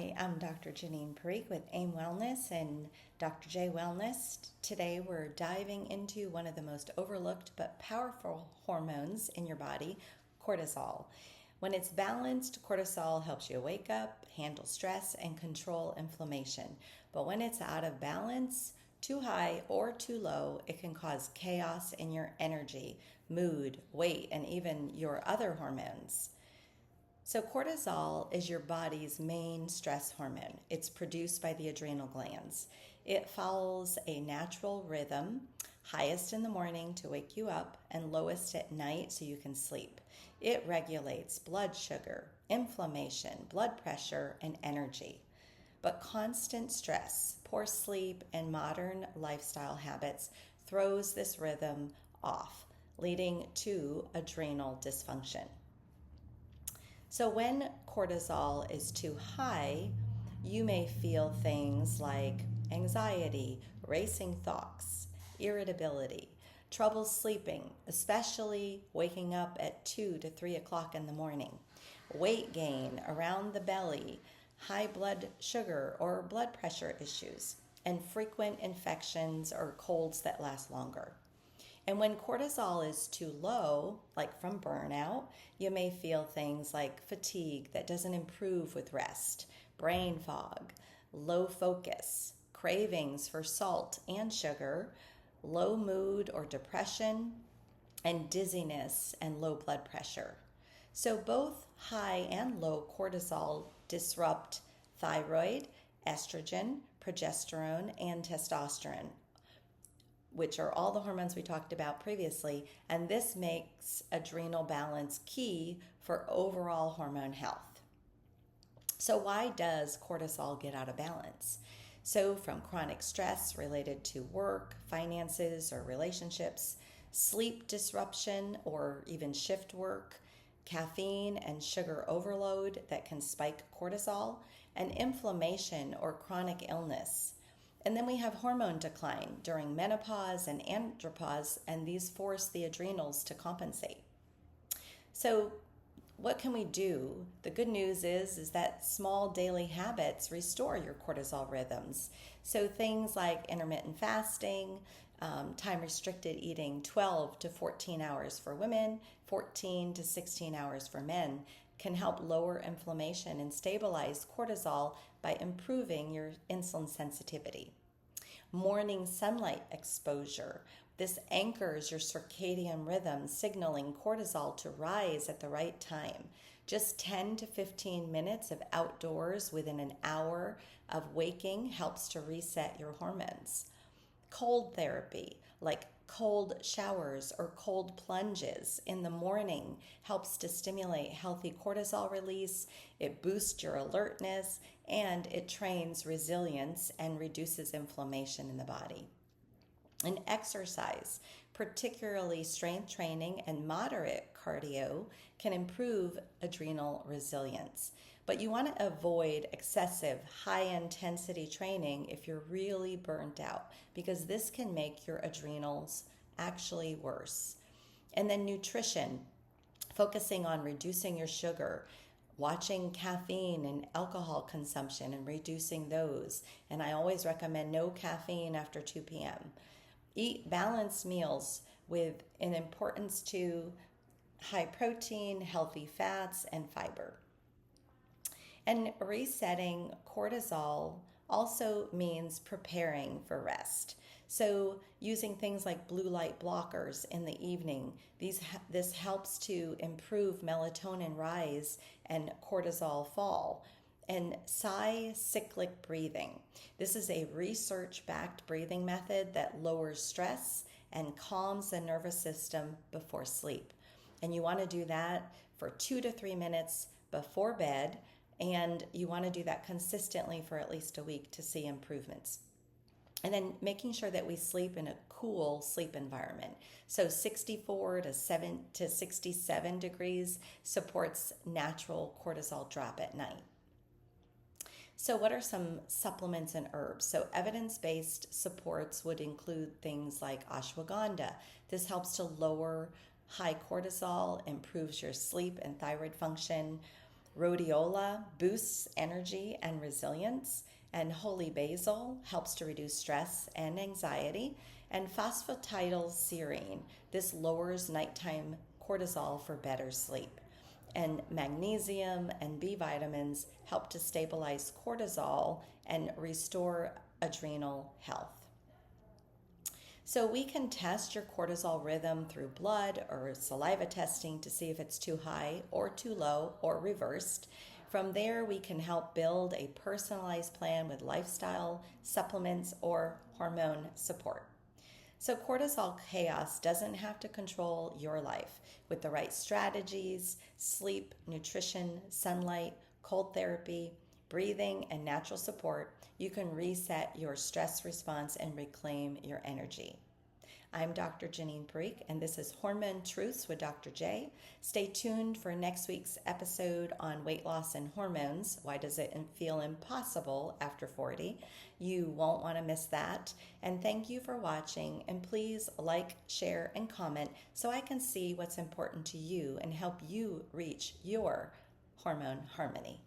Hi, I'm Dr. Jeannine Parikh with AIM Wellness and Dr. J Wellness. Today we're diving into one of the most overlooked but powerful hormones in your body, cortisol. When it's balanced, cortisol helps you wake up, handle stress, and control inflammation. But when it's out of balance, too high or too low, it can cause chaos in your energy, mood, weight, and even your other hormones. So, cortisol is your body's main stress hormone. It's produced by the adrenal glands. It follows a natural rhythm, highest in the morning to wake you up, and lowest at night so you can sleep. It regulates blood sugar, inflammation, blood pressure, and energy. But constant stress, poor sleep, and modern lifestyle habits throws this rhythm off, leading to adrenal dysfunction. So when cortisol is too high, you may feel things like anxiety, racing thoughts, irritability, trouble sleeping, especially waking up at 2 to 3 o'clock in the morning, weight gain around the belly, high blood sugar or blood pressure issues, and frequent infections or colds that last longer. And when cortisol is too low, like from burnout, you may feel things like fatigue that doesn't improve with rest, brain fog, low focus, cravings for salt and sugar, low mood or depression, and dizziness and low blood pressure. So both high and low cortisol disrupt thyroid, estrogen, progesterone, and testosterone, which are all the hormones we talked about previously, and this makes adrenal balance key for overall hormone health. So why does cortisol get out of balance? So from chronic stress related to work, finances, or relationships, sleep disruption or even shift work, caffeine and sugar overload that can spike cortisol, and inflammation or chronic illness. And then we have hormone decline during menopause and andropause, and these force the adrenals to compensate. So what can we do? The good news is that small daily habits restore your cortisol rhythms. So things like intermittent fasting, time-restricted eating 12 to 14 hours for women, 14 to 16 hours for men, can help lower inflammation and stabilize cortisol by improving your insulin sensitivity. Morning sunlight exposure. This anchors your circadian rhythm, signaling cortisol to rise at the right time. Just 10 to 15 minutes of outdoors within an hour of waking helps to reset your hormones. Cold therapy, like cold showers or cold plunges in the morning, helps to stimulate healthy cortisol release. It boosts your alertness, and it trains resilience and reduces inflammation in the body. And exercise, particularly strength training and moderate cardio, can improve adrenal resilience. But you want to avoid excessive high-intensity training if you're really burnt out, because this can make your adrenals actually worse. And then nutrition, focusing on reducing your sugar, watching caffeine and alcohol consumption and reducing those. And I always recommend no caffeine after 2 p.m. Eat balanced meals with an importance to high protein, healthy fats, and fiber. And resetting cortisol also means preparing for rest. So using things like blue light blockers in the evening, this helps to improve melatonin rise and cortisol fall. And sigh, cyclic breathing. This is a research-backed breathing method that lowers stress and calms the nervous system before sleep. And you want to do that for 2 to 3 minutes before bed, and you want to do that consistently for at least a week to see improvements. And then making sure that we sleep in a cool sleep environment. So 64 to 67 degrees supports natural cortisol drop at night. So what are some supplements and herbs? So evidence-based supports would include things like ashwagandha. This helps to lower high cortisol, improves your sleep and thyroid function. Rhodiola boosts energy and resilience, and holy basil helps to reduce stress and anxiety, and phosphatidylserine, this lowers nighttime cortisol for better sleep. And magnesium and B vitamins help to stabilize cortisol and restore adrenal health. So we can test your cortisol rhythm through blood or saliva testing to see if it's too high or too low or reversed. From there, we can help build a personalized plan with lifestyle, supplements, or hormone support. So cortisol chaos doesn't have to control your life. With the right strategies, sleep, nutrition, sunlight, cold therapy, breathing, and natural support, you can reset your stress response and reclaim your energy. I'm Dr. Jeannine Parikh, and this is Hormone Truths with Dr. J. Stay tuned for next week's episode on weight loss and hormones. Why does it feel impossible after 40? You won't want to miss that. And thank you for watching. And please like, share, and comment so I can see what's important to you and help you reach your hormone harmony.